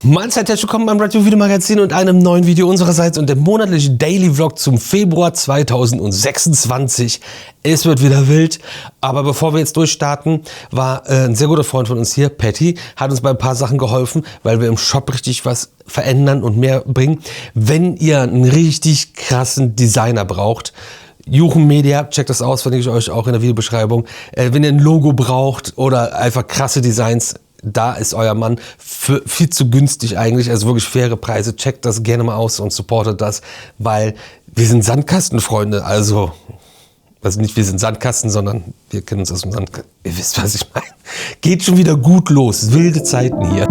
Mahlzeit, herzlich willkommen beim Radio Video Magazin und einem neuen Video unsererseits und dem monatlichen Daily Vlog zum Februar 2026. Es wird wieder wild, aber bevor wir jetzt durchstarten, war ein sehr guter Freund von uns hier, Patty, hat uns bei ein paar Sachen geholfen, weil wir im Shop richtig was verändern und mehr bringen. Wenn ihr einen richtig krassen Designer braucht, Juchen Media, checkt das aus, verlinke ich euch auch in der Videobeschreibung. Wenn ihr ein Logo braucht oder einfach krasse Designs, da ist euer Mann für viel zu günstig eigentlich, also wirklich faire Preise. Checkt das gerne mal aus und supportet das, weil wir sind Sandkastenfreunde, also nicht wir sind Sandkasten, sondern wir kennen uns aus dem Sandkasten. Ihr wisst, was ich meine. Geht schon wieder gut los, wilde Zeiten hier.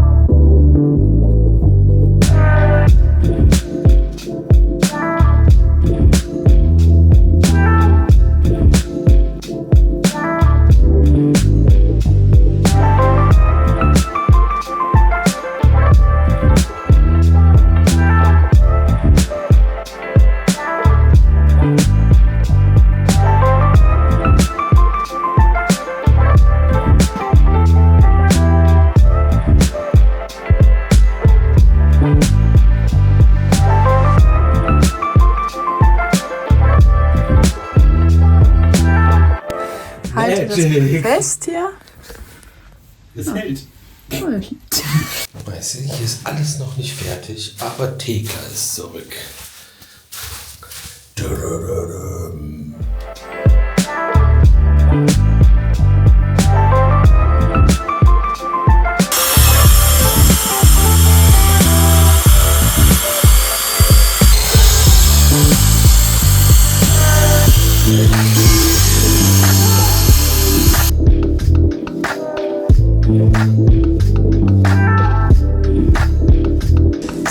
Fest hier? Es hält. Cool. Weißt du, hier ist alles noch nicht fertig, aber Theka ist zurück.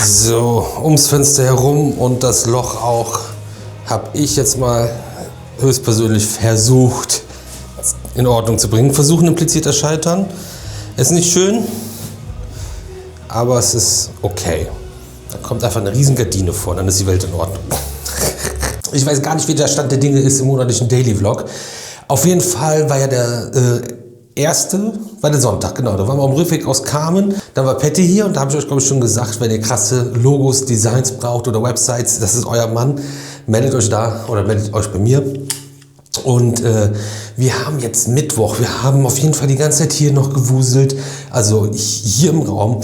So, ums Fenster herum und das Loch auch, habe ich jetzt mal höchstpersönlich versucht in Ordnung zu bringen. Versuchen impliziert das Scheitern. Ist nicht schön, aber es ist okay. Da kommt einfach eine riesen Gardine vor, dann ist die Welt in Ordnung. Ich weiß gar nicht, wie der Stand der Dinge ist im monatlichen Daily Vlog. Auf jeden Fall war ja der war der Sonntag, genau. Da waren wir am Rückweg aus Carmen. Dann war Patty hier und da habe ich euch, glaube ich, schon gesagt, wenn ihr krasse Logos, Designs braucht oder Websites, das ist euer Mann. Meldet euch da oder meldet euch bei mir. Und wir haben jetzt Mittwoch. Wir haben auf jeden Fall die ganze Zeit hier noch gewuselt. Also hier im Raum,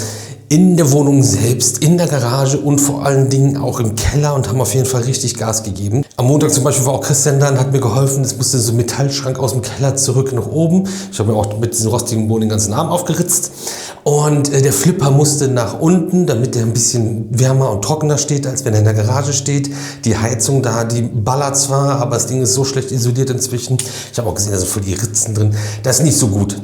in der Wohnung selbst, in der Garage und vor allen Dingen auch im Keller und haben auf jeden Fall richtig Gas gegeben. Am Montag zum Beispiel war auch Christian da und hat mir geholfen. Es musste so ein Metallschrank aus dem Keller zurück nach oben. Ich habe mir auch mit diesem rostigen Boden den ganzen Arm aufgeritzt. Und der Flipper musste nach unten, damit der ein bisschen wärmer und trockener steht, als wenn er in der Garage steht. Die Heizung da, die ballert zwar, aber das Ding ist so schlecht isoliert inzwischen. Ich habe auch gesehen, da sind voll die Ritzen drin. Das ist nicht so gut.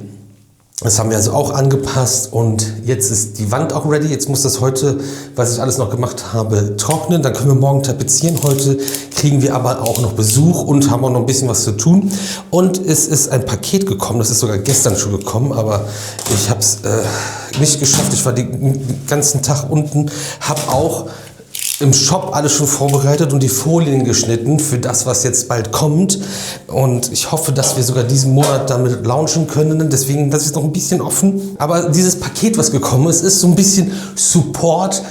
Das haben wir also auch angepasst und jetzt ist die Wand auch ready. Jetzt muss das heute, was ich alles noch gemacht habe, trocknen. Dann können wir morgen tapezieren. Heute kriegen wir aber auch noch Besuch und haben auch noch ein bisschen was zu tun. Und es ist ein Paket gekommen. Das ist sogar gestern schon gekommen, aber ich habe es nicht geschafft. Ich war den ganzen Tag unten, habe auch im Shop alles schon vorbereitet und die Folien geschnitten für das, was jetzt bald kommt. Und ich hoffe, dass wir sogar diesen Monat damit launchen können. Deswegen, das ist noch ein bisschen offen. Aber dieses Paket, was gekommen ist, ist so ein bisschen Support,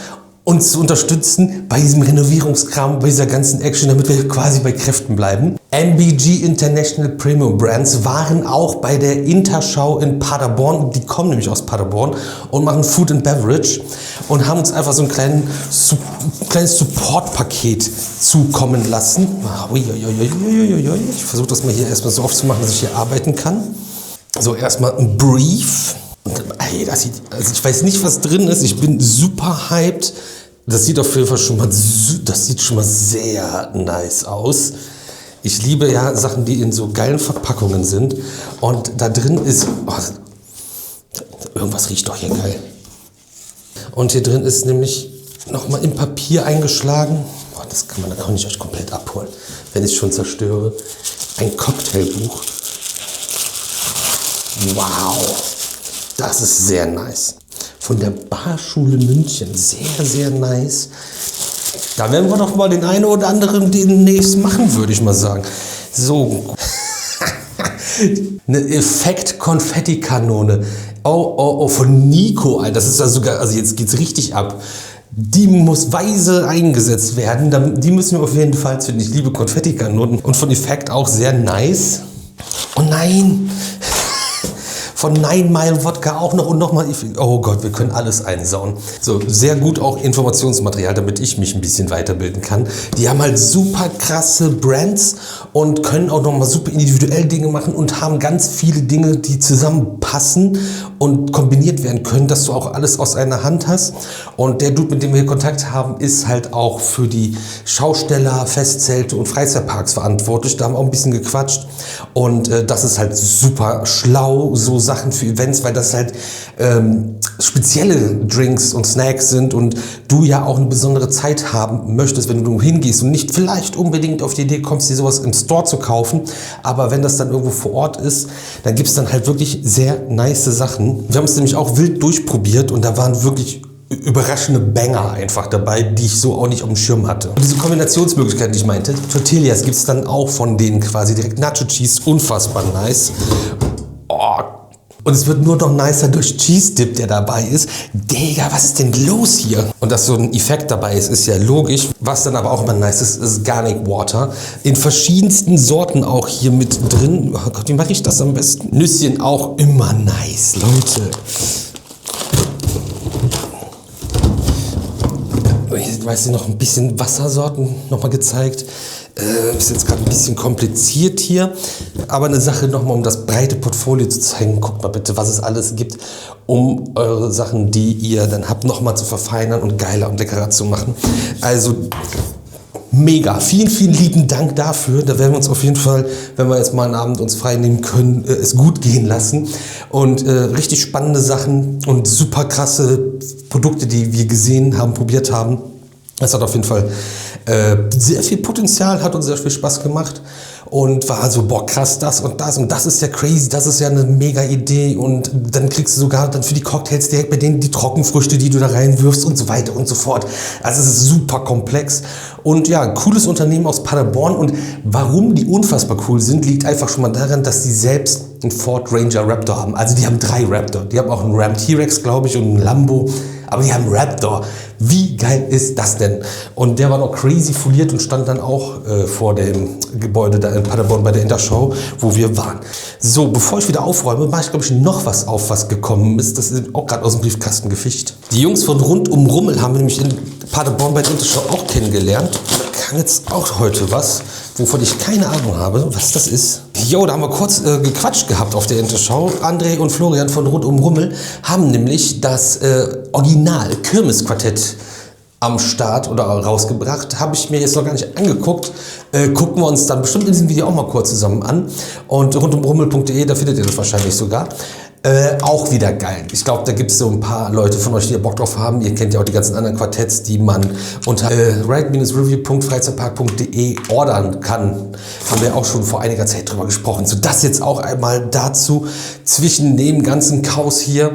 uns zu unterstützen bei diesem Renovierungskram, bei dieser ganzen Action, damit wir quasi bei Kräften bleiben. MBG International Premium Brands waren auch bei der Interschau in Paderborn. Die kommen nämlich aus Paderborn und machen Food and Beverage und haben uns einfach so ein kleines Support-Paket zukommen lassen. Ich versuche das mal hier erstmal so aufzumachen, dass ich hier arbeiten kann. So, erstmal ein Brief. Ey, also ich weiß nicht, was drin ist. Ich bin super hyped. Das sieht auf jeden Fall schon mal sehr nice aus. Ich liebe ja Sachen, die in so geilen Verpackungen sind. Und da drin ist... Oh, irgendwas riecht doch hier geil. Und hier drin ist nämlich nochmal im Papier eingeschlagen. Oh, da kann ich euch komplett abholen, wenn ich es schon zerstöre. Ein Cocktailbuch. Wow. Das ist sehr nice. Von der Barschule München. Sehr, sehr nice. Da werden wir doch mal den einen oder anderen demnächst machen, würde ich mal sagen. So. Eine Effekt-Konfetti-Kanone. Oh, von Nico, Alter. Das ist ja sogar, also jetzt geht's richtig ab. Die muss weise eingesetzt werden. Die müssen wir auf jeden Fall finden. Ich liebe Konfettikanonen und von Effekt auch sehr nice. Oh nein! Von 9 Mile Wodka auch noch und nochmal. Oh Gott, wir können alles einsauen. So, sehr gut auch Informationsmaterial, damit ich mich ein bisschen weiterbilden kann. Die haben halt super krasse Brands und können auch nochmal super individuell Dinge machen und haben ganz viele Dinge, die zusammenpassen und kombiniert werden können, dass du auch alles aus einer Hand hast. Und der Dude, mit dem wir hier Kontakt haben, ist halt auch für die Schausteller, Festzelte und Freizeitparks verantwortlich. Da haben wir auch ein bisschen gequatscht. Und das ist halt super schlau, so Sachen für Events, weil das halt spezielle Drinks und Snacks sind und du ja auch eine besondere Zeit haben möchtest, wenn du hingehst und nicht vielleicht unbedingt auf die Idee kommst, dir sowas im Store zu kaufen, aber wenn das dann irgendwo vor Ort ist, dann gibt es dann halt wirklich sehr nice Sachen. Wir haben es nämlich auch wild durchprobiert und da waren wirklich überraschende Banger einfach dabei, die ich so auch nicht auf dem Schirm hatte. Und diese Kombinationsmöglichkeiten, die ich meinte, Tortillas gibt es dann auch von denen quasi direkt. Nacho Cheese, unfassbar nice. Oh. Und es wird nur noch nicer durch Cheese Dip, der dabei ist. Digga, was ist denn los hier? Und dass so ein Effekt dabei ist ja logisch. Was dann aber auch immer nice ist Garlic Water. In verschiedensten Sorten auch hier mit drin. Oh Gott, wie mache ich das am besten? Nüsschen auch immer nice, Leute. Ich weiß nicht, noch ein bisschen Wassersorten nochmal gezeigt. Ist jetzt gerade ein bisschen kompliziert hier, aber eine Sache nochmal, um das breite Portfolio zu zeigen. Guckt mal bitte, was es alles gibt, um eure Sachen, die ihr dann habt, nochmal zu verfeinern und geiler und leckerer zu machen. Also mega. Vielen, vielen lieben Dank dafür. Da werden wir uns auf jeden Fall, wenn wir jetzt mal einen Abend uns frei nehmen können, es gut gehen lassen. Und richtig spannende Sachen und super krasse Produkte, die wir gesehen haben, probiert haben. Das hat auf jeden Fall sehr viel Potenzial, hat uns sehr viel Spaß gemacht und war so, boah, krass, das und das ist ja crazy, das ist ja eine mega Idee und dann kriegst du sogar dann für die Cocktails direkt bei denen die Trockenfrüchte, die du da reinwirfst und so weiter und so fort. Also es ist super komplex und ja, ein cooles Unternehmen aus Paderborn und warum die unfassbar cool sind, liegt einfach schon mal daran, dass sie selbst einen Ford Ranger Raptor haben. Also die haben 3 Raptor, die haben auch einen Ram T-Rex, glaube ich, und einen Lambo. Aber die haben einen Raptor. Wie geil ist das denn? Und der war noch crazy foliert und stand dann auch vor dem Gebäude da in Paderborn bei der Intershow, wo wir waren. So, bevor ich wieder aufräume, mache ich, glaube ich, noch was auf, was gekommen ist. Das ist auch gerade aus dem Briefkasten gefischt. Die Jungs von Rund um Rummel haben wir nämlich in Paderborn bei der Intershow auch kennengelernt. Da kam jetzt auch heute was, wovon ich keine Ahnung habe, was das ist. Jo, da haben wir kurz gequatscht gehabt auf der Intershow. André und Florian von Rund um Rummel haben nämlich das Original Kirmes-Quartett am Start oder rausgebracht. Habe ich mir jetzt noch gar nicht angeguckt. Gucken wir uns dann bestimmt in diesem Video auch mal kurz zusammen an. Und rundumrummel.de, da findet ihr das wahrscheinlich sogar. Auch wieder geil. Ich glaube, da gibt es so ein paar Leute von euch, die Bock drauf haben. Ihr kennt ja auch die ganzen anderen Quartetts, die man unter ride-review.freizeitpark.de ordern kann. Haben wir auch schon vor einiger Zeit drüber gesprochen. So, das jetzt auch einmal dazu zwischen dem ganzen Chaos hier.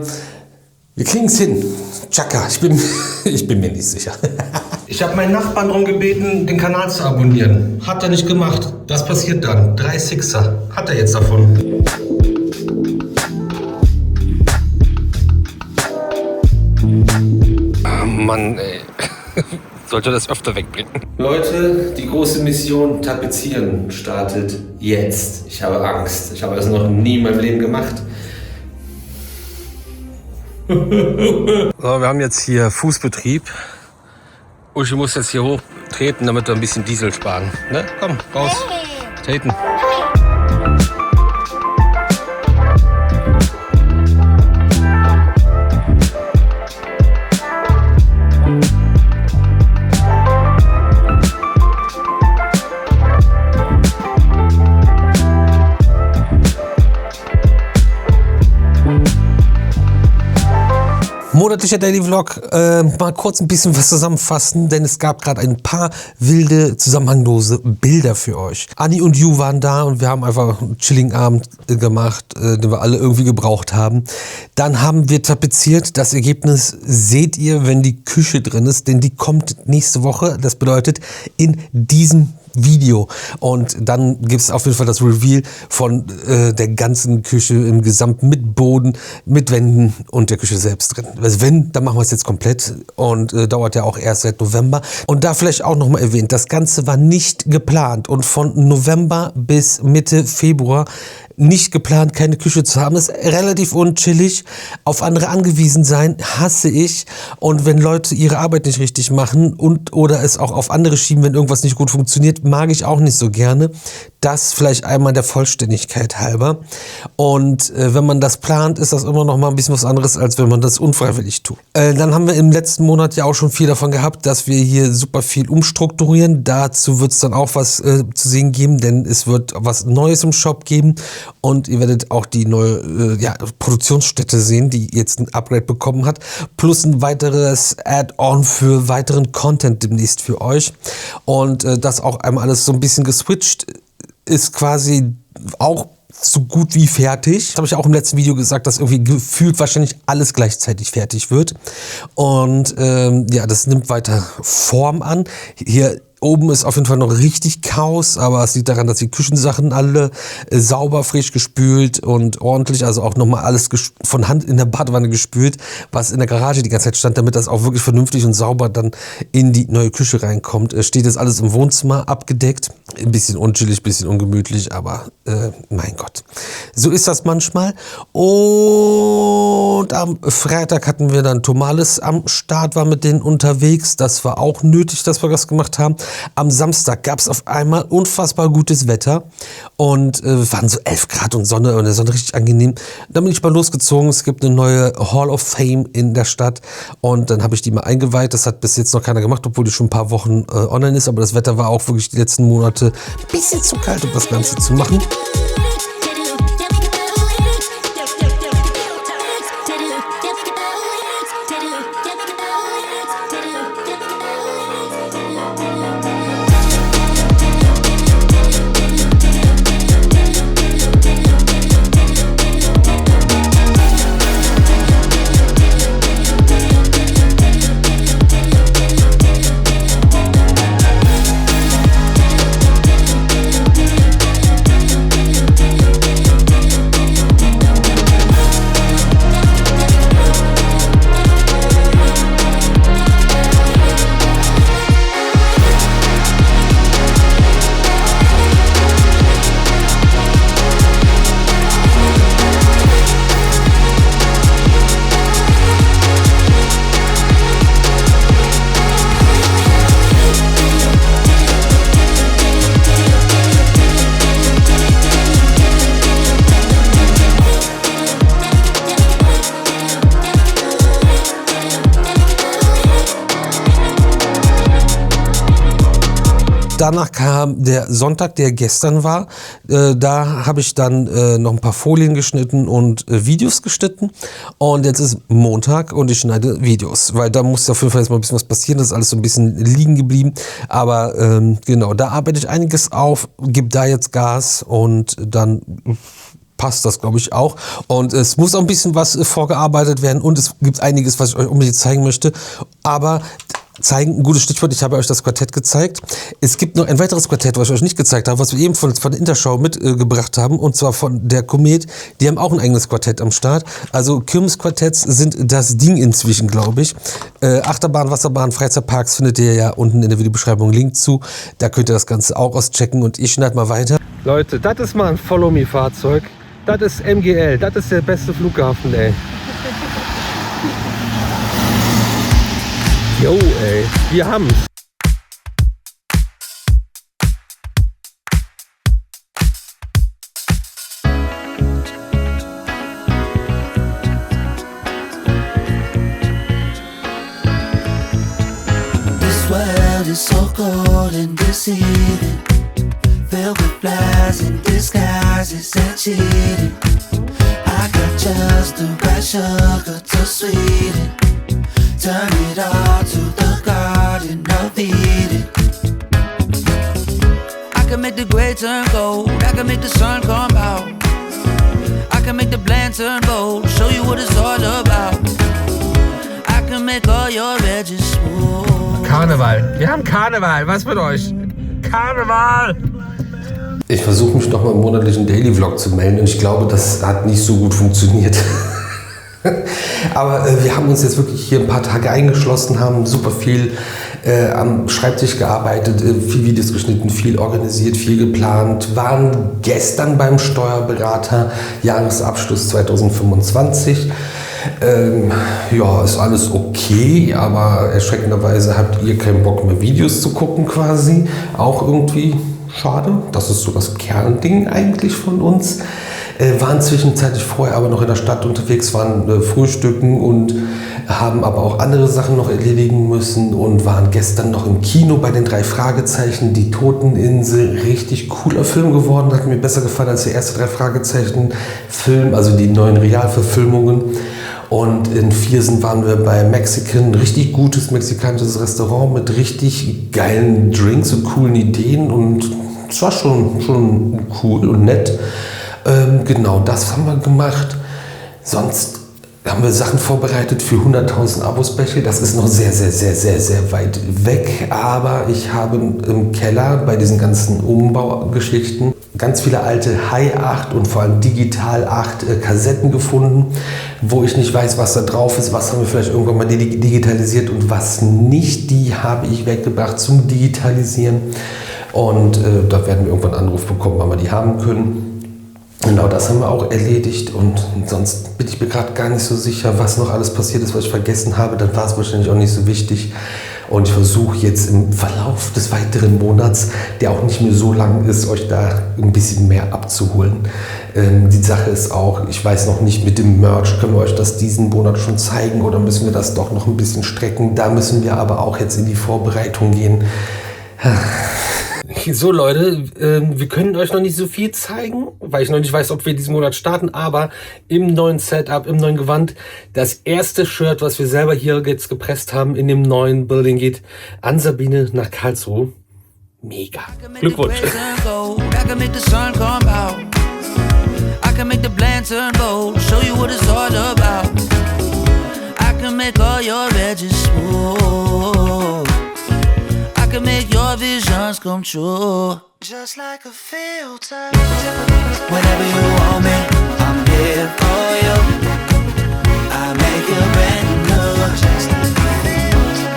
Wir kriegen es hin. Chaka, ich bin mir nicht sicher. Ich habe meinen Nachbarn darum gebeten, den Kanal zu abonnieren. Hat er nicht gemacht. Was passiert dann? 3 Sixer. Hat er jetzt davon. Mann, ey. Sollte das öfter wegbringen. Leute, die große Mission Tapezieren startet jetzt. Ich habe Angst. Ich habe das noch nie in meinem Leben gemacht. So, wir haben jetzt hier Fußbetrieb. Uschi muss jetzt hier hochtreten, damit wir ein bisschen Diesel sparen. Ne? Komm, raus. Treten. Monatlicher Daily Vlog, mal kurz ein bisschen was zusammenfassen, denn es gab gerade ein paar wilde, zusammenhanglose Bilder für euch. Anni und Ju waren da und wir haben einfach einen chilligen Abend gemacht, den wir alle irgendwie gebraucht haben. Dann haben wir tapeziert. Das Ergebnis seht ihr, wenn die Küche drin ist, denn die kommt nächste Woche. Das bedeutet, in diesem Video. Und dann gibt es auf jeden Fall das Reveal von der ganzen Küche im Gesamten mit Boden, mit Wänden und der Küche selbst drin. Also wenn, dann machen wir es jetzt komplett und dauert ja auch erst seit November. Und da vielleicht auch nochmal erwähnt, das Ganze war nicht geplant und von November bis Mitte Februar nicht geplant, keine Küche zu haben. Das ist relativ unchillig. Auf andere angewiesen sein, hasse ich. Und wenn Leute ihre Arbeit nicht richtig machen und oder es auch auf andere schieben, wenn irgendwas nicht gut funktioniert, mag ich auch nicht so gerne. Das vielleicht einmal der Vollständigkeit halber. Und wenn man das plant, ist das immer noch mal ein bisschen was anderes, als wenn man das unfreiwillig tut. Dann haben wir im letzten Monat ja auch schon viel davon gehabt, dass wir hier super viel umstrukturieren. Dazu wird es dann auch was zu sehen geben, denn es wird was Neues im Shop geben. Und ihr werdet auch die neue Produktionsstätte sehen, die jetzt ein Upgrade bekommen hat. Plus ein weiteres Add-on für weiteren Content demnächst für euch. Und das auch einmal alles so ein bisschen geswitcht ist quasi auch so gut wie fertig. Das habe ich auch im letzten Video gesagt, dass irgendwie gefühlt wahrscheinlich alles gleichzeitig fertig wird. Und das nimmt weiter Form an. Hier oben ist auf jeden Fall noch richtig Chaos, aber es liegt daran, dass die Küchensachen alle sauber, frisch gespült und ordentlich, also auch nochmal alles von Hand in der Badewanne gespült, was in der Garage die ganze Zeit stand, damit das auch wirklich vernünftig und sauber dann in die neue Küche reinkommt. Steht jetzt alles im Wohnzimmer abgedeckt. Ein bisschen unchillig, ein bisschen ungemütlich, aber mein Gott. So ist das manchmal. Und am Freitag hatten wir dann Tomales am Start, war mit denen unterwegs. Das war auch nötig, dass wir das gemacht haben. Am Samstag gab es auf einmal unfassbar gutes Wetter und waren so 11 Grad und Sonne und der Sonne richtig angenehm. Dann bin ich mal losgezogen. Es gibt eine neue Hall of Fame in der Stadt und dann habe ich die mal eingeweiht. Das hat bis jetzt noch keiner gemacht, obwohl die schon ein paar Wochen online ist. Aber das Wetter war auch wirklich die letzten Monate ein bisschen zu kalt, um das Ganze zu machen. Danach kam der Sonntag, der gestern war. Da habe ich dann noch ein paar Folien geschnitten und Videos geschnitten. Und jetzt ist Montag und ich schneide Videos, weil da muss auf jeden Fall jetzt mal ein bisschen was passieren. Das ist alles so ein bisschen liegen geblieben. Aber genau, da arbeite ich einiges auf, gebe da jetzt Gas und dann passt das, glaube ich, auch. Und es muss auch ein bisschen was vorgearbeitet werden und es gibt einiges, was ich euch unbedingt zeigen möchte. Aber zeigen, ein gutes Stichwort, ich habe euch das Quartett gezeigt. Es gibt noch ein weiteres Quartett, was ich euch nicht gezeigt habe, was wir ebenfalls von der Intershow mitgebracht haben, und zwar von der Komet. Die haben auch ein eigenes Quartett am Start. Also Kirmes-Quartetts sind das Ding inzwischen, glaube ich. Achterbahn, Wasserbahn, Freizeitparks findet ihr ja unten in der Videobeschreibung einen Link zu. Da könnt ihr das Ganze auch auschecken und ich schneide mal weiter. Leute, das ist mal ein Follow-Me-Fahrzeug. Das ist MGL, das ist der beste Flughafen, ey. Jo, ey, wir haben's. This world is so cold and deceiving, filled with lies and disguises and cheating. I got just the right sugar to sweeten. Turn it all to the Garden of Eden. I can make the gray turn gold, I can make the sun come out. I can make the bland turn gold, show you what it's all about. I can make all your edges smooth. Karneval, wir haben Karneval, was mit euch? Karneval! Ich versuche mich noch mal im monatlichen Daily Vlog zu melden und ich glaube, das hat nicht so gut funktioniert. Aber wir haben uns jetzt wirklich hier ein paar Tage eingeschlossen, haben super viel am Schreibtisch gearbeitet, viel Videos geschnitten, viel organisiert, viel geplant, waren gestern beim Steuerberater, Jahresabschluss 2025. Ja, ist alles okay, aber erschreckenderweise habt ihr keinen Bock mehr Videos zu gucken quasi. Auch irgendwie schade, das ist so das Kernding eigentlich von uns. Waren zwischenzeitlich vorher aber noch in der Stadt unterwegs, waren frühstücken und haben aber auch andere Sachen noch erledigen müssen und waren gestern noch im Kino bei den 3 Fragezeichen, die Toteninsel. Richtig cooler Film geworden, hat mir besser gefallen als der erste 3 Fragezeichen Film, also die neuen Realverfilmungen. Und in Viersen waren wir bei Mexican, ein richtig gutes mexikanisches Restaurant mit richtig geilen Drinks und coolen Ideen und es war schon cool und nett. Genau, das haben wir gemacht. Sonst haben wir Sachen vorbereitet für 100.000 Abo-Special. Das ist noch sehr, sehr, sehr, sehr, sehr weit weg. Aber ich habe im Keller bei diesen ganzen Umbaugeschichten ganz viele alte High 8 und vor allem Digital 8 Kassetten gefunden, wo ich nicht weiß, was da drauf ist. Was haben wir vielleicht irgendwann mal digitalisiert und was nicht. Die habe ich weggebracht zum Digitalisieren. Und da werden wir irgendwann einen Anruf bekommen, wann wir die haben können. Genau, das haben wir auch erledigt und sonst bin ich mir gerade gar nicht so sicher, was noch alles passiert ist, was ich vergessen habe. Dann war es wahrscheinlich auch nicht so wichtig. Und ich versuche jetzt im Verlauf des weiteren Monats, der auch nicht mehr so lang ist, euch da ein bisschen mehr abzuholen. Die Sache ist auch, ich weiß noch nicht mit dem Merch, können wir euch das diesen Monat schon zeigen oder müssen wir das doch noch ein bisschen strecken. Da müssen wir aber auch jetzt in die Vorbereitung gehen. So Leute, wir können euch noch nicht so viel zeigen, weil ich noch nicht weiß, ob wir diesen Monat starten, aber im neuen Setup, im neuen Gewand, das erste Shirt, was wir selber hier jetzt gepresst haben, in dem neuen Building geht an Sabine nach Karlsruhe. Mega. Glückwunsch. I can make your visions come true. Just like a filter. Whenever you want me, I'm here for you. I make you brand new. Just like a filter.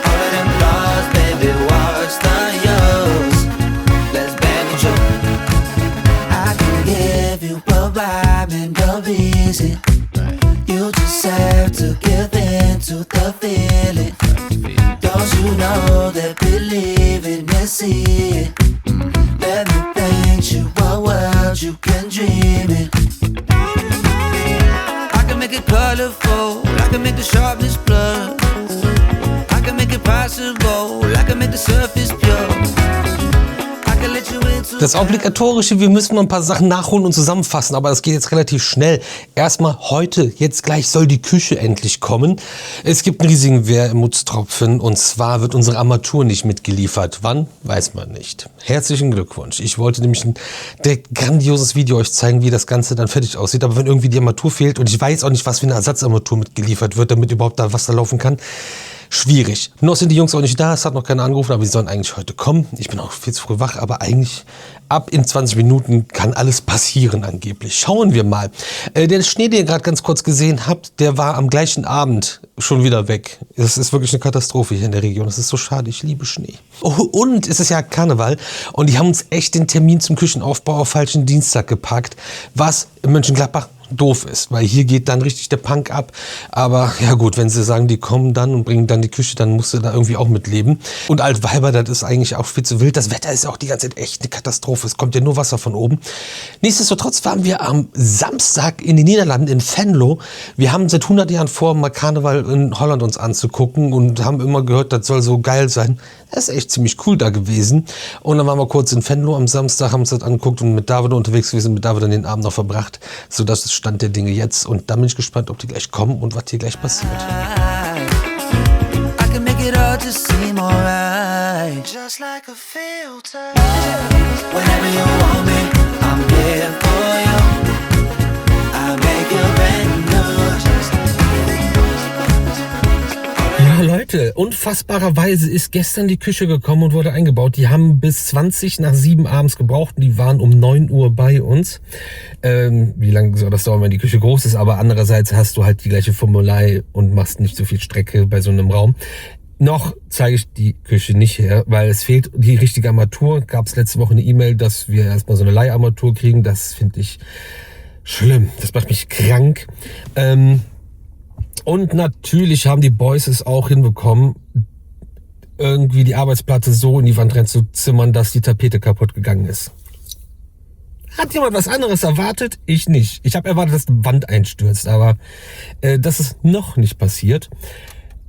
All of them flaws, baby, what's the use? Let's bang it true. I can give you a vibe and a reason. You just have to give in to the feeling. Don't you know that believing is see it? Let me paint you a world you can dream it. I can make it colorful, I can make the sharpness blur. I can make it possible, I can make the surface pure. Das Obligatorische, wir müssen mal ein paar Sachen nachholen und zusammenfassen, aber das geht jetzt relativ schnell. Erstmal heute, jetzt gleich soll die Küche endlich kommen. Es gibt einen riesigen Wermutstropfen und zwar wird unsere Armatur nicht mitgeliefert. Wann? Weiß man nicht. Herzlichen Glückwunsch. Ich wollte nämlich ein direkt grandioses Video euch zeigen, wie das Ganze dann fertig aussieht. Aber wenn irgendwie die Armatur fehlt und ich weiß auch nicht, was für eine Ersatzarmatur mitgeliefert wird, damit überhaupt da was da laufen kann, schwierig. Noch sind die Jungs auch nicht da, es hat noch keiner angerufen, aber die sollen eigentlich heute kommen. Ich bin auch viel zu früh wach, aber eigentlich ab in 20 Minuten kann alles passieren angeblich. Schauen wir mal. Der Schnee, den ihr gerade ganz kurz gesehen habt, der war am gleichen Abend schon wieder weg. Es ist wirklich eine Katastrophe hier in der Region. Das ist so schade, ich liebe Schnee. Oh, und es ist ja Karneval und die haben uns echt den Termin zum Küchenaufbau auf falschen Dienstag gepackt, was in Mönchengladbach doof ist, weil hier geht dann richtig der Punk ab. Aber ja gut, wenn sie sagen, die kommen dann und bringen dann die Küche, dann musst du da irgendwie auch mitleben. Und Altweiber, das ist eigentlich auch viel zu wild. Das Wetter ist auch die ganze Zeit echt eine Katastrophe. Es kommt ja nur Wasser von oben. Nichtsdestotrotz waren wir am Samstag in den Niederlanden, in Venlo. Wir haben seit 100 Jahren vor, mal Karneval in Holland uns anzugucken und haben immer gehört, das soll so geil sein. Das ist echt ziemlich cool da gewesen. Und dann waren wir kurz in Venlo am Samstag, haben uns das angeguckt und mit David unterwegs gewesen, mit David dann den Abend noch verbracht, sodass es Stand der Dinge jetzt. Und da bin ich gespannt, ob die gleich kommen und was hier gleich passiert. I can make it all just seem alright. Just like a filter. Whenever you want me, I'm here for you. I make you brand new. Ja, Leute, unfassbarerweise ist gestern die Küche gekommen und wurde eingebaut. Die haben bis 7:20 abends gebraucht. Die waren um 9 Uhr bei uns. Wie lange soll das dauern, wenn die Küche groß ist? Aber andererseits hast du halt die gleiche Formelei und machst nicht so viel Strecke bei so einem Raum. Noch zeige ich die Küche nicht her, weil es fehlt die richtige Armatur. Gab es letzte Woche eine E-Mail, dass wir erstmal so eine Leiharmatur kriegen. Das finde ich schlimm. Das macht mich krank. Und natürlich haben die Boys es auch hinbekommen, irgendwie die Arbeitsplatte so in die Wand reinzuzimmern, dass die Tapete kaputt gegangen ist. Hat jemand was anderes erwartet? Ich nicht. Ich habe erwartet, dass die Wand einstürzt, aber das ist noch nicht passiert.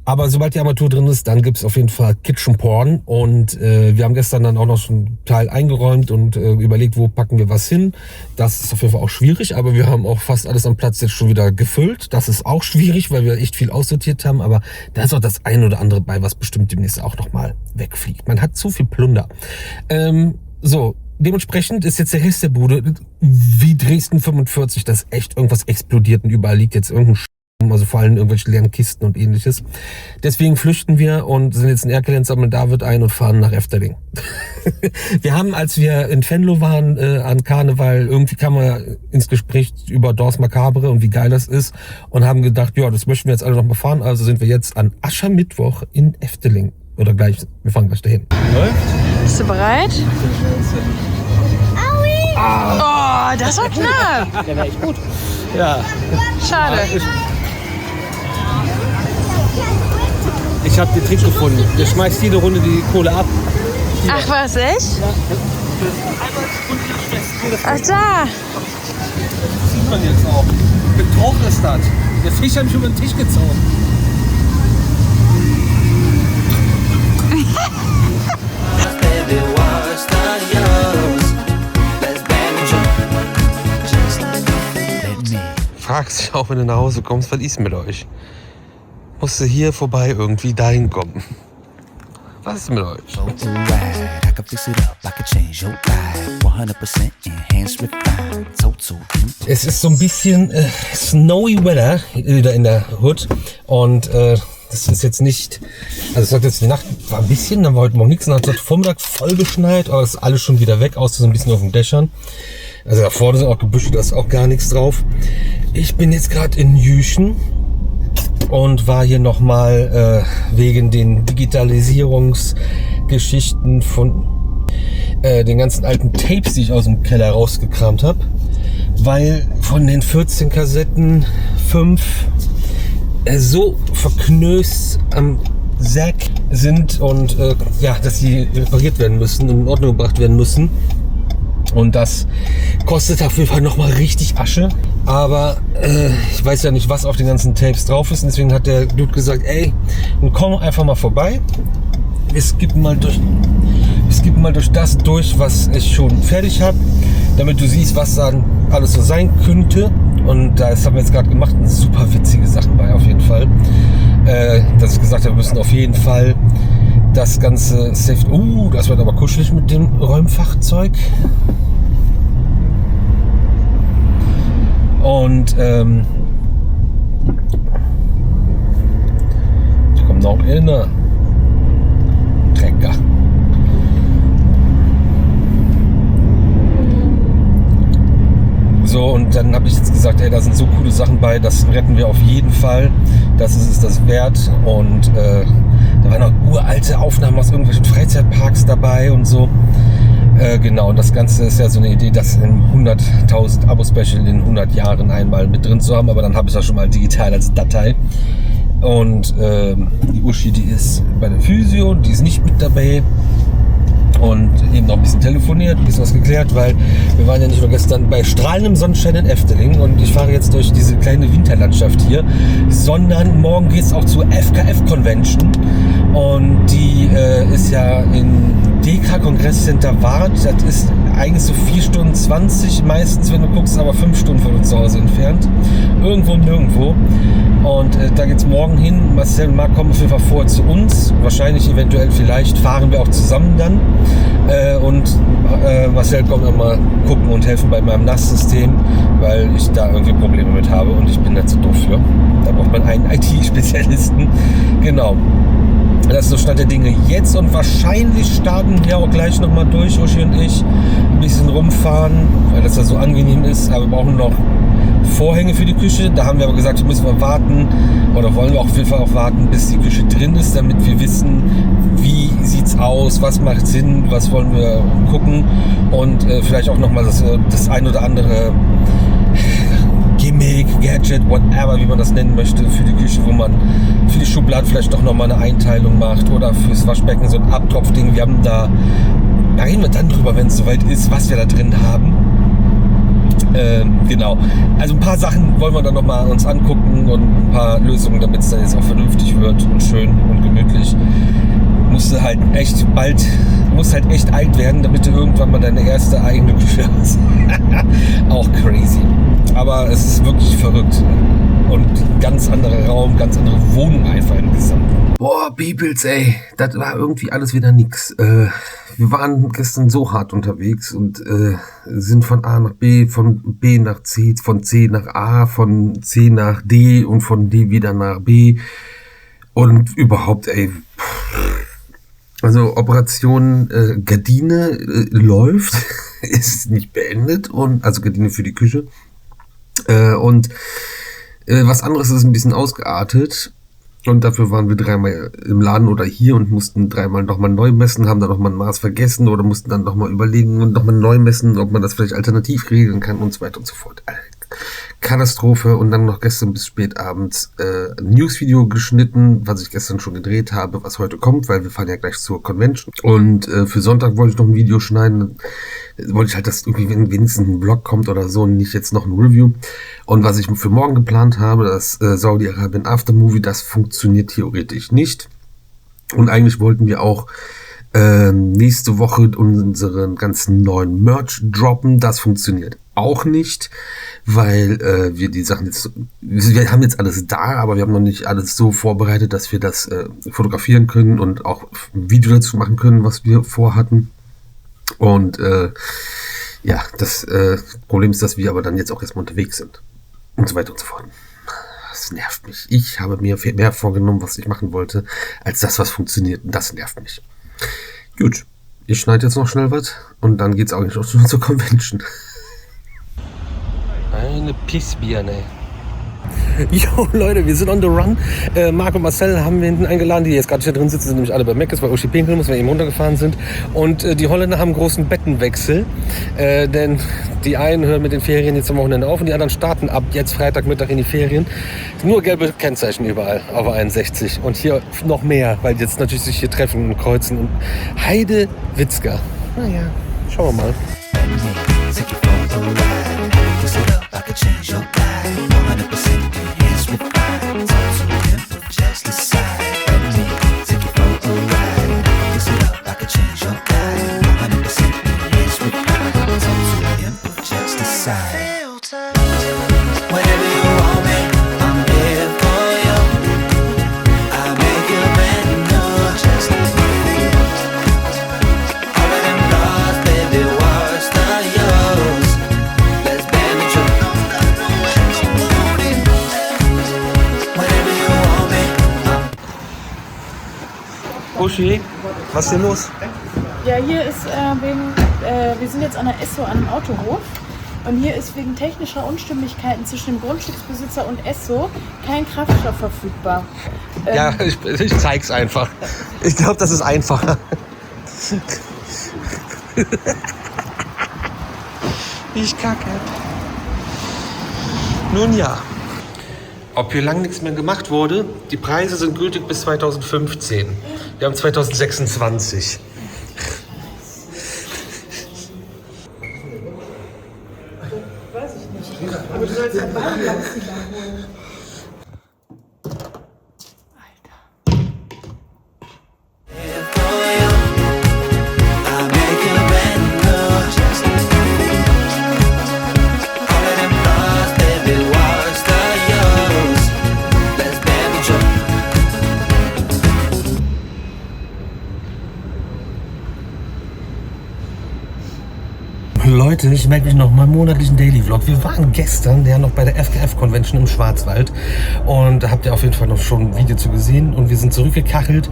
Aber sobald die Armatur drin ist, dann gibt's auf jeden Fall Kitchen Porn. Und wir haben gestern dann auch noch so einen Teil eingeräumt und überlegt, wo packen wir was hin. Das ist auf jeden Fall auch schwierig, aber wir haben auch fast alles am Platz jetzt schon wieder gefüllt. Das ist auch schwierig, weil wir echt viel aussortiert haben. Aber da ist auch das ein oder andere bei, was bestimmt demnächst auch nochmal wegfliegt. Man hat zu viel Plunder. So, dementsprechend ist jetzt der Rest der Bude wie Dresden 45, dass echt irgendwas explodiert und überall liegt jetzt irgendein also vor allem irgendwelche leeren Kisten und ähnliches. Deswegen flüchten wir und sind jetzt in Erkelenz, sammeln David ein und fahren nach Efteling. Wir haben, als wir in Venlo waren an Karneval, irgendwie kam man ins Gespräch über Danse Macabre und wie geil das ist und haben gedacht, ja, das möchten wir jetzt alle noch mal fahren. Also sind wir jetzt an Aschermittwoch in Efteling. Oder gleich, wir fahren gleich dahin. Bist du bereit? Oh, das war knapp. Der war echt gut. Ja. Schade. Ich habe den Trick gefunden. Der schmeißt jede Runde die Kohle ab. Ach was, echt? Ach da. Das sieht man jetzt auch. Betrug ist das. Der Fisch hat mich über den Tisch gezogen. Baby, what's not yours? Let's bang and jump. Just let me. Fragst dich auch, wenn du nach Hause kommst, was ist mit euch? Musst du hier vorbei irgendwie dahin kommen. Was ist mit euch? So to ride, I can fix it up, I can change your life. 100% enhanced, refined, total. Es ist so ein bisschen snowy weather wieder in der Hood und das ist jetzt nicht, also es sagt jetzt die Nacht war ein bisschen, dann war heute Morgen nichts, dann hat es Vormittag voll geschneit, aber es ist alles schon wieder weg, außer so ein bisschen auf den Dächern. Also da vorne sind auch Gebüsche, da ist auch gar nichts drauf. Ich bin jetzt gerade in Jüchen und war hier nochmal wegen den Digitalisierungsgeschichten von den ganzen alten Tapes, die ich aus dem Keller rausgekramt habe, weil von den 14 Kassetten 5 so verknöst am Sack sind und ja, dass sie repariert werden müssen und in Ordnung gebracht werden müssen. Und das kostet auf jeden Fall nochmal richtig Asche. Aber ich weiß ja nicht, was auf den ganzen Tapes drauf ist. Und deswegen hat der Dude gesagt, ey, dann komm einfach mal vorbei. Wir skippen mal durch das durch, was ich schon fertig habe, damit du siehst, was dann alles so sein könnte. Und das haben wir jetzt gerade gemacht. Super witzige Sachen bei auf jeden Fall. Dass ich gesagt habe, wir müssen auf jeden Fall das Ganze safe. Das wird aber kuschelig mit dem Räumfachzeug. Und ich komme noch in eine Trecker. So, und dann habe ich jetzt gesagt, ey, da sind so coole Sachen bei, das retten wir auf jeden Fall. Das ist es das wert. Und da waren auch uralte Aufnahmen aus irgendwelchen Freizeitparks dabei und so. Genau, und das Ganze ist ja so eine Idee, das in 100.000 Abo-Special in 100 Jahren einmal mit drin zu haben, aber dann habe ich es auch schon mal digital als Datei. Und die Uschi, die ist bei der Physio, die ist nicht mit dabei. Und eben noch ein bisschen telefoniert, ein bisschen was geklärt, weil wir waren ja nicht nur gestern bei strahlendem Sonnenschein in Efteling und ich fahre jetzt durch diese kleine Winterlandschaft hier, sondern morgen geht es auch zur FKF-Convention und die ist ja in DK Kongresscenter Wart. Das ist eigentlich so 4 Stunden 20 meistens, wenn du guckst, aber 5 Stunden von uns zu Hause entfernt. Irgendwo und nirgendwo. Und da geht's morgen hin. Marcel und Marc kommen auf jeden Fall vor zu uns. Wahrscheinlich, eventuell, vielleicht fahren wir auch zusammen dann. Marcel kommt auch mal gucken und helfen bei meinem NAS-System, weil ich da irgendwie Probleme mit habe und ich bin da zu doof für. Da braucht man einen IT-Spezialisten. Genau. Das ist so Stand der Dinge jetzt und wahrscheinlich starten wir auch gleich nochmal durch, Uschi und ich. Ein bisschen rumfahren, weil das ja so angenehm ist. Aber wir brauchen noch Vorhänge für die Küche. Da haben wir aber gesagt, müssen wir warten oder wollen wir auch auf jeden Fall auch warten, bis die Küche drin ist, damit wir wissen, wie sieht's aus, was macht Sinn, was wollen wir gucken und vielleicht auch nochmal das ein oder andere Gimmick, Gadget, whatever, wie man das nennen möchte, für die Küche, wo man für die Schublade vielleicht doch nochmal eine Einteilung macht oder fürs Waschbecken so ein Abtropfding. Wir haben da reden wir dann drüber, wenn es soweit ist, was wir da drin haben. Genau. Also ein paar Sachen wollen wir dann nochmal uns angucken und ein paar Lösungen, damit es dann jetzt auch vernünftig wird und schön und gemütlich. Muss halt echt alt werden, damit du irgendwann mal deine erste eigene Küche hast. Auch crazy. Aber es ist wirklich verrückt. Und ganz anderer Raum, ganz andere Wohnung einfach im Gesamten. Boah, Peoples, ey, das war irgendwie alles wieder nix. Wir waren gestern so hart unterwegs und sind von A nach B, von B nach C, von C nach A, von C nach D und von D wieder nach B. Und überhaupt, ey, also Operation Gardine läuft, ist nicht beendet, und also Gardine für die Küche. Und was anderes ist ein bisschen ausgeartet. Und dafür waren wir 3-mal im Laden oder hier und mussten 3-mal nochmal neu messen, haben dann nochmal ein Maß vergessen oder mussten dann nochmal überlegen und nochmal neu messen, ob man das vielleicht alternativ regeln kann und so weiter und so fort. Katastrophe. Und dann noch gestern bis spät abends ein Newsvideo geschnitten, was ich gestern schon gedreht habe, was heute kommt, weil wir fahren ja gleich zur Convention. Und für Sonntag wollte ich noch ein Video schneiden. Wollte ich halt, dass irgendwie wenigstens ein Vlog kommt oder so und nicht jetzt noch ein Review. Und was ich für morgen geplant habe, das Saudi-Arabien Aftermovie, das funktioniert theoretisch nicht. Und eigentlich wollten wir auch nächste Woche unseren ganzen neuen Merch droppen. Das funktioniert auch nicht, weil wir die Sachen jetzt, wir haben jetzt alles da, aber wir haben noch nicht alles so vorbereitet, dass wir das fotografieren können und auch ein Video dazu machen können, was wir vorhatten. Und ja, das Problem ist, dass wir aber dann jetzt auch erstmal unterwegs sind und so weiter und so fort. Das nervt mich. Ich habe mir viel mehr vorgenommen, was ich machen wollte, als das, was funktioniert. Und das nervt mich. Gut, ich schneide jetzt noch schnell was und dann geht's eigentlich auch schon zur Convention. Eine Pissbirne. Jo Leute, wir sind on the run. Marc und Marcel haben wir hinten eingeladen, die jetzt gerade hier drin sitzen, sind nämlich alle bei Meckes, weil Uschi pinkeln muss, weil wir eben runtergefahren sind. Und die Holländer haben einen großen Bettenwechsel, denn die einen hören mit den Ferien jetzt am Wochenende auf und die anderen starten ab jetzt Freitagmittag in die Ferien. Nur gelbe Kennzeichen überall auf 61 und hier noch mehr, weil jetzt natürlich sich hier treffen und kreuzen. Und Heide Witzka. Naja, schauen wir mal. Uschi, was ist hier los? Ja, hier ist wir sind jetzt an der Esso, an einem Autohof. Und hier ist wegen technischer Unstimmigkeiten zwischen dem Grundstücksbesitzer und Esso kein Kraftstoff verfügbar. Ja, ich zeig's einfach. Ich glaube, das ist einfacher. Ich kacke. Nun ja. Ob hier lang nichts mehr gemacht wurde, die Preise sind gültig bis 2015. Wir haben 2026. Weiß ich nicht. Aber du sollst ein Baumlaufen da holen. Leute, ich melde mich noch mal im monatlichen Daily Vlog. Wir waren gestern ja noch bei der FKF Convention im Schwarzwald und da habt ihr auf jeden Fall noch schon ein Video zu gesehen und wir sind zurückgekachelt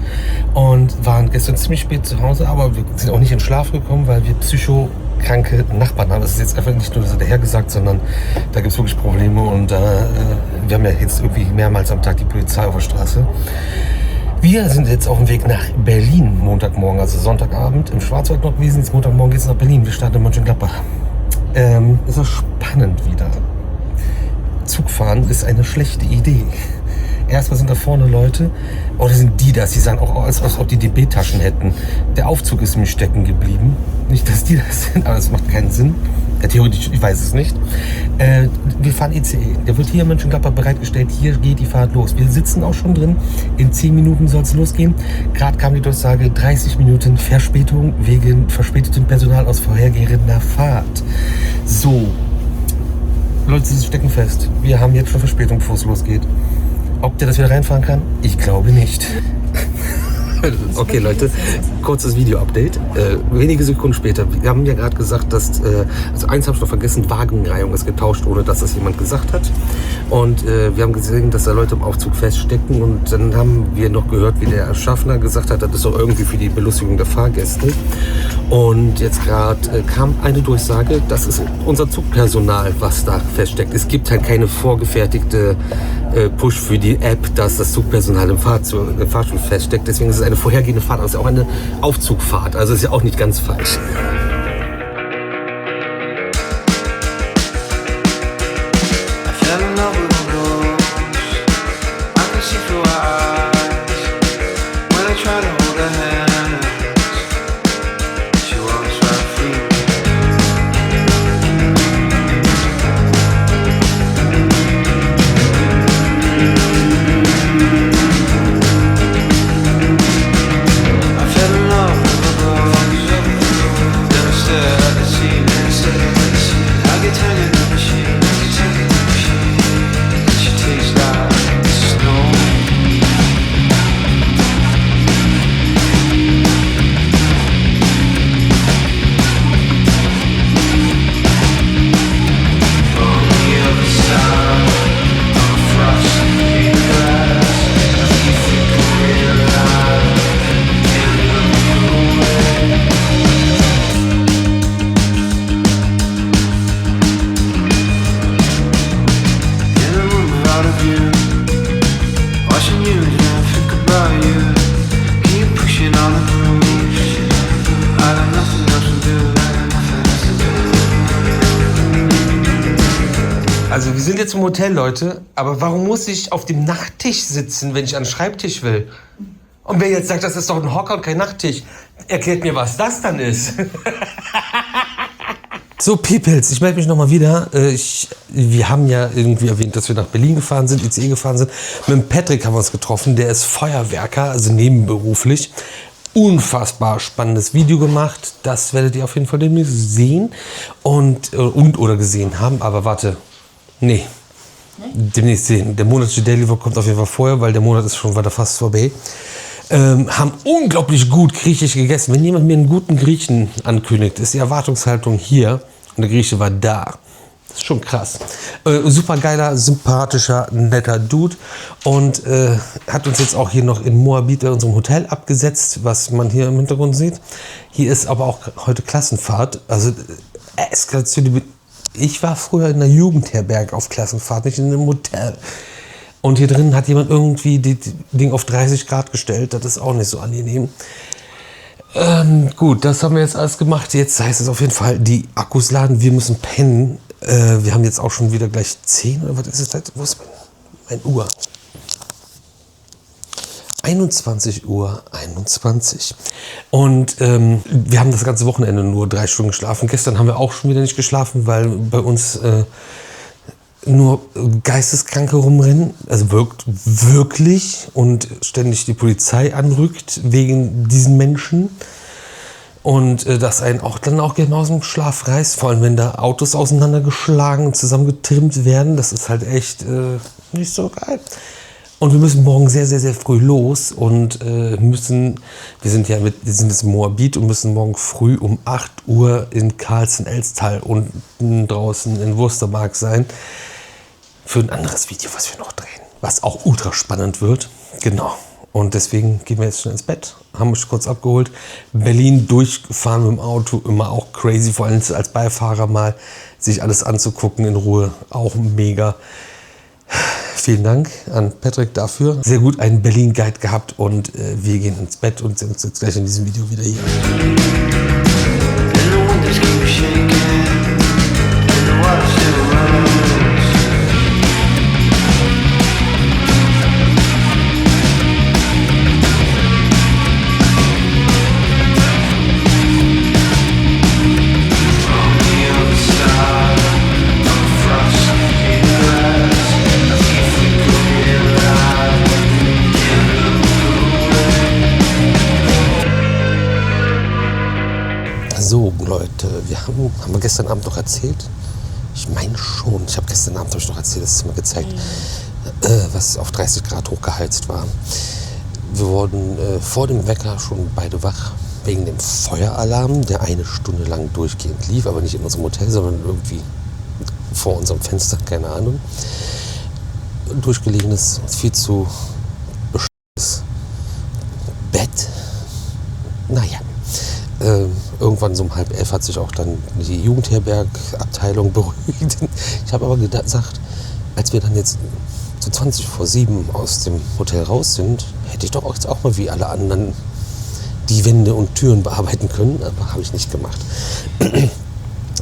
und waren gestern ziemlich spät zu Hause, aber wir sind auch nicht in Schlaf gekommen, weil wir psychokranke Nachbarn haben. Das ist jetzt einfach nicht nur so dahergesagt, sondern da gibt es wirklich Probleme und wir haben ja jetzt irgendwie mehrmals am Tag die Polizei auf der Straße. Wir sind jetzt auf dem Weg nach Berlin, Montagmorgen, also Sonntagabend, im Schwarzwald noch gewesen. Jetzt Montagmorgen geht es nach Berlin. Wir starten in Mönchengladbach. Ist auch spannend wieder. Zugfahren ist eine schlechte Idee. Erstmal sind da vorne Leute, oder sind die das? Die sahen auch aus, als ob die DB-Taschen hätten. Der Aufzug ist mir stecken geblieben. Nicht, dass die das sind, aber das macht keinen Sinn. Theoretisch, ich weiß es nicht. Wir fahren ICE. Der wird hier in Mönchengladbach bereitgestellt. Hier geht die Fahrt los. Wir sitzen auch schon drin. In 10 Minuten soll es losgehen. Gerade kam die Durchsage, 30 Minuten Verspätung wegen verspätetem Personal aus vorhergehender Fahrt. So. Leute, sie stecken fest. Wir haben jetzt schon Verspätung, bevor es losgeht. Ob der das wieder reinfahren kann? Ich glaube nicht. Okay, Leute, kurzes Video-Update. Wenige Sekunden später, wir haben ja gerade gesagt, dass, also eins habe ich noch vergessen, Wagenreihung ist getauscht, ohne dass das jemand gesagt hat. Und wir haben gesehen, dass da Leute im Aufzug feststecken und dann haben wir noch gehört, wie der Schaffner gesagt hat, das ist doch irgendwie für die Belustigung der Fahrgäste. Und jetzt gerade kam eine Durchsage, das ist unser Zugpersonal, was da feststeckt. Es gibt halt keine vorgefertigte Push für die App, dass das Zugpersonal im Fahrstuhl feststeckt. Deswegen ist es eine vorhergehende Fahrt, aber es ist auch eine Aufzugfahrt. Also ist ja auch nicht ganz falsch. Also wir sind jetzt im Hotel, Leute, aber warum muss ich auf dem Nachttisch sitzen, wenn ich an den Schreibtisch will? Und wer jetzt sagt, das ist doch ein Hocker und kein Nachttisch, erklärt mir, was das dann ist. So, Peoples, ich melde mich nochmal wieder. Wir haben ja irgendwie erwähnt, dass wir nach Berlin gefahren sind, ICE gefahren sind. Mit dem Patrick haben wir uns getroffen, der ist Feuerwerker, also nebenberuflich. Unfassbar spannendes Video gemacht. Das werdet ihr auf jeden Fall demnächst sehen oder gesehen haben. Aber warte, nee. Demnächst sehen. Der monatliche Daily Vlog kommt auf jeden Fall vorher, weil der Monat ist schon weiter fast vorbei. Haben unglaublich gut griechisch gegessen. Wenn jemand mir einen guten Griechen ankündigt, ist die Erwartungshaltung hier und der Grieche war da. Das ist schon krass. Super geiler, sympathischer, netter Dude und hat uns jetzt auch hier noch in Moabit in unserem Hotel abgesetzt, was man hier im Hintergrund sieht. Hier ist aber auch heute Klassenfahrt. Also Eskalation. Ich war früher in der Jugendherberge auf Klassenfahrt, nicht in einem Hotel. Und hier drin hat jemand irgendwie das Ding auf 30 Grad gestellt. Das ist auch nicht so angenehm. Gut, das haben wir jetzt alles gemacht. Jetzt heißt es auf jeden Fall, die Akkus laden. Wir müssen pennen. Wir haben jetzt auch schon wieder gleich 10 oder was ist es jetzt? Wo ist mein Uhr? 21:21 Uhr. Und wir haben das ganze Wochenende nur 3 Stunden geschlafen. Gestern haben wir auch schon wieder nicht geschlafen, weil bei uns nur Geisteskranke rumrennen. Also wirkt wirklich und ständig die Polizei anrückt wegen diesen Menschen. Und das einen auch dann auch gerne aus dem Schlaf reißt. Vor allem, wenn da Autos auseinandergeschlagen und zusammengetrimmt werden. Das ist halt echt nicht so geil. Und wir müssen morgen sehr, sehr, sehr früh los und wir sind jetzt in Moabit und müssen morgen früh um 8 Uhr in Carlsen-Elstal unten draußen in Wustermark sein. Für ein anderes Video, was wir noch drehen. Was auch ultra spannend wird. Genau. Und deswegen gehen wir jetzt schnell ins Bett. Haben uns kurz abgeholt. Berlin durchfahren mit dem Auto. Immer auch crazy. Vor allem als Beifahrer mal sich alles anzugucken in Ruhe. Auch mega. Vielen Dank an Patrick dafür. Sehr gut einen Berlin-Guide gehabt und wir gehen ins Bett und sehen uns jetzt gleich in diesem Video wieder hier. So Leute, haben wir gestern Abend noch erzählt? Ich meine schon, ich habe gestern Abend noch erzählt, das ist mir gezeigt, was auf 30 Grad hochgeheizt war. Wir wurden vor dem Wecker schon beide wach, wegen dem Feueralarm, der 1 Stunde lang durchgehend lief, aber nicht in unserem Hotel, sondern irgendwie vor unserem Fenster, keine Ahnung. Durchgelegenes, viel zu beschissenes Bett. Naja. Irgendwann so um 10:30 hat sich auch dann die Jugendherbergabteilung beruhigt. Ich habe aber gesagt, als wir dann jetzt so 7:20 aus dem Hotel raus sind, hätte ich doch auch jetzt auch mal wie alle anderen die Wände und Türen bearbeiten können, aber habe ich nicht gemacht.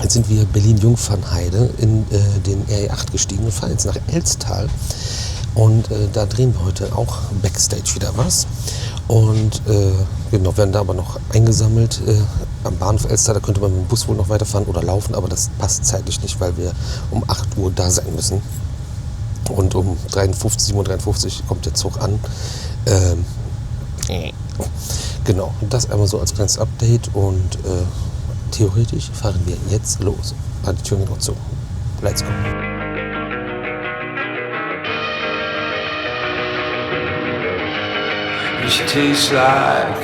Jetzt sind wir Berlin-Jungfernheide in den RE8 gestiegen und fahren jetzt nach Elstal. Und da drehen wir heute auch Backstage wieder was. Und genau, werden da aber noch eingesammelt am Bahnhof Elstal. Da könnte man mit dem Bus wohl noch weiterfahren oder laufen, aber das passt zeitlich nicht, weil wir um 8 Uhr da sein müssen. Und um 7:53 Uhr kommt der Zug an. Genau, das einmal so als kleines Update. Und theoretisch fahren wir jetzt los. Die Türen gehen noch zu. Let's go. Which tastes like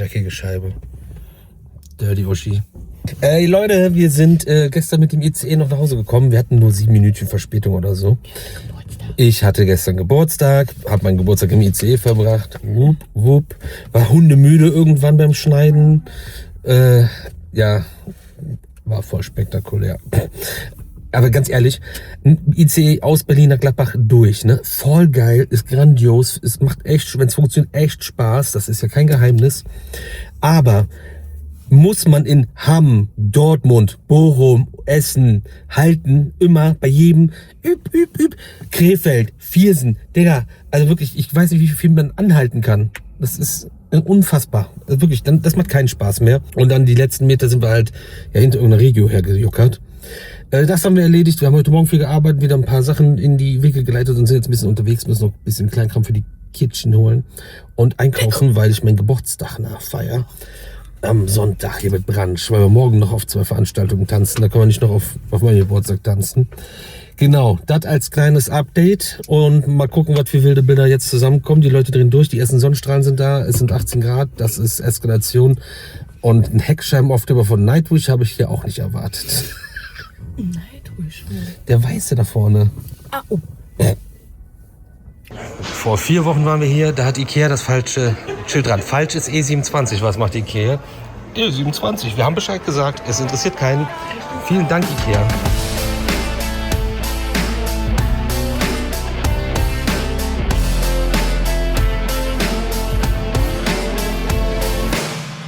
dreckige Scheibe. Dirty Uschi. Leute, wir sind gestern mit dem ICE noch nach Hause gekommen. Wir hatten nur 7 Minuten Verspätung oder so. Ich hatte gestern Geburtstag, habe meinen Geburtstag im ICE verbracht. Wupp, wupp. War hundemüde irgendwann beim Schneiden. Ja, war voll spektakulär. Aber ganz ehrlich, ein ICE aus Berlin nach Gladbach durch, ne? Voll geil, ist grandios. Es macht echt, wenn es funktioniert, echt Spaß. Das ist ja kein Geheimnis. Aber muss man in Hamm, Dortmund, Bochum, Essen halten, immer bei jedem, Krefeld, Viersen, Digga, also wirklich, ich weiß nicht, wie viel man anhalten kann. Das ist unfassbar, also wirklich, das macht keinen Spaß mehr. Und dann die letzten Meter sind wir halt ja hinter irgendeiner Regio hergejuckert. Das haben wir erledigt, wir haben heute Morgen viel gearbeitet, wieder ein paar Sachen in die Wege geleitet und sind jetzt ein bisschen unterwegs, müssen noch ein bisschen Kleinkram für die Kitchen holen und einkaufen, weil ich mein Geburtstag nachfeier. Am Sonntag hier mit Brunch, weil wir morgen noch auf 2 Veranstaltungen tanzen. Da können wir nicht noch auf meinen Geburtstag tanzen. Genau, das als kleines Update. Und mal gucken, was für wilde Bilder jetzt zusammenkommen. Die Leute drehen durch, die ersten Sonnenstrahlen sind da. Es sind 18 Grad, das ist Eskalation. Und ein Heckscheibenaufkleber von Nightwish habe ich hier auch nicht erwartet. Nightwish? Der Weiße da vorne. Ah, oh. Vor 4 Wochen waren wir hier, da hat Ikea das falsche Schild dran. Falsch ist E27. Was macht Ikea? E27. Wir haben Bescheid gesagt. Es interessiert keinen. Vielen Dank, Ikea.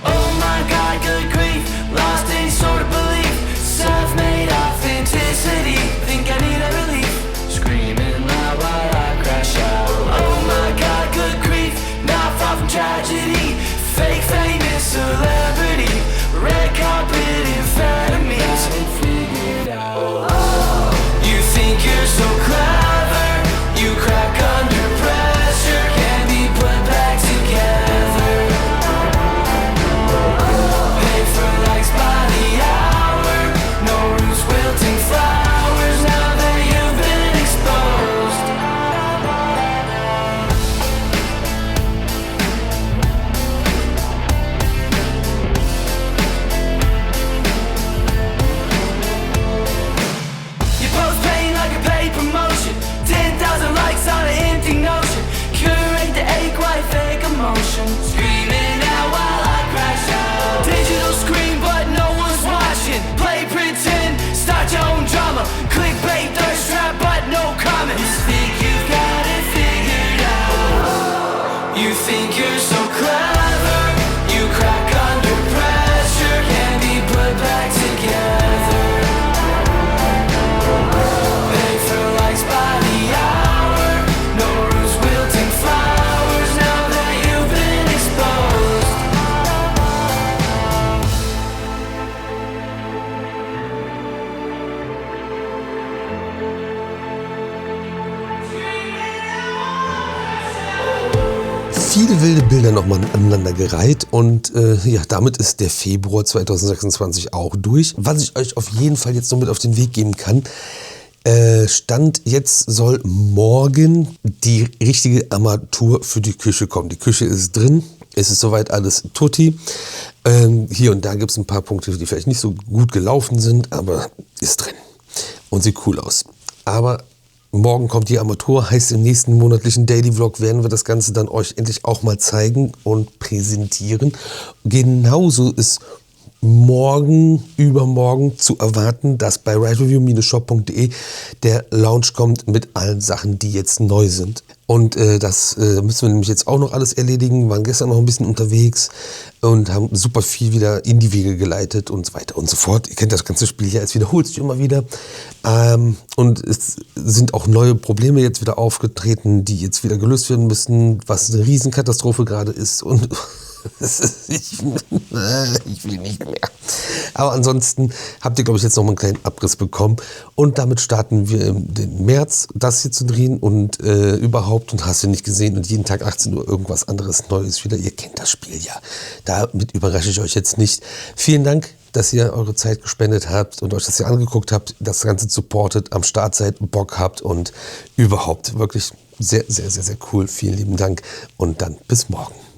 Oh my God, good grief, lost any sort of belief. Self-made authenticity, think I need a relief. Screaming loud while I crash out. Oh my God, good grief, not far from tragedy. Fake famous celebrity, red carpet infamy. Figured out. You think you're so clever, you crack under pressure, can be put back together. Pay for likes by the hour, no roots, wilting flowers, now that you've been exposed. You post pain like a paid promotion, 10,000 likes on an empty notion. Curate the ache white fake emotion, screaming out while I crash out. Digital screen but no one's watching, play pretend, start your own drama. Clickbait, thirst trap but no comments. You think you've got it figured out. You think you're so clever, you crack under pressure, can be put back together. Pay for likes by the hour, no roots, wilting flowers, now that you've been exposed. Viele wilde Bilder nochmal aneinandergereiht und ja, damit ist der Februar 2026 auch durch. Was ich euch auf jeden Fall jetzt noch mit auf den Weg geben kann, Stand jetzt soll morgen die richtige Armatur für die Küche kommen. Die Küche ist drin, es ist soweit alles tutti. Hier und da gibt es ein paar Punkte, die vielleicht nicht so gut gelaufen sind, aber ist drin und sieht cool aus. Aber morgen kommt die Armatur, heißt im nächsten monatlichen Daily Vlog werden wir das Ganze dann euch endlich auch mal zeigen und präsentieren. Genauso ist morgen, übermorgen zu erwarten, dass bei ridereview-shop.de der Launch kommt mit allen Sachen, die jetzt neu sind. Und das müssen wir nämlich jetzt auch noch alles erledigen. Wir waren gestern noch ein bisschen unterwegs und haben super viel wieder in die Wege geleitet und so weiter und so fort. Ihr kennt das ganze Spiel ja, es wiederholt sich immer wieder. Und es sind auch neue Probleme jetzt wieder aufgetreten, die jetzt wieder gelöst werden müssen, was eine Riesenkatastrophe gerade ist. Und ich will nicht mehr. Aber ansonsten habt ihr, glaube ich, jetzt noch mal einen kleinen Abriss bekommen. Und damit starten wir im den März, das hier zu drehen und überhaupt, und hast du nicht gesehen, und jeden Tag 18 Uhr irgendwas anderes Neues wieder. Ihr kennt das Spiel ja. Damit überrasche ich euch jetzt nicht. Vielen Dank, dass ihr eure Zeit gespendet habt und euch das hier angeguckt habt, das Ganze supportet, am Start seid, Bock habt und überhaupt wirklich sehr, sehr, sehr, sehr cool. Vielen lieben Dank und dann bis morgen.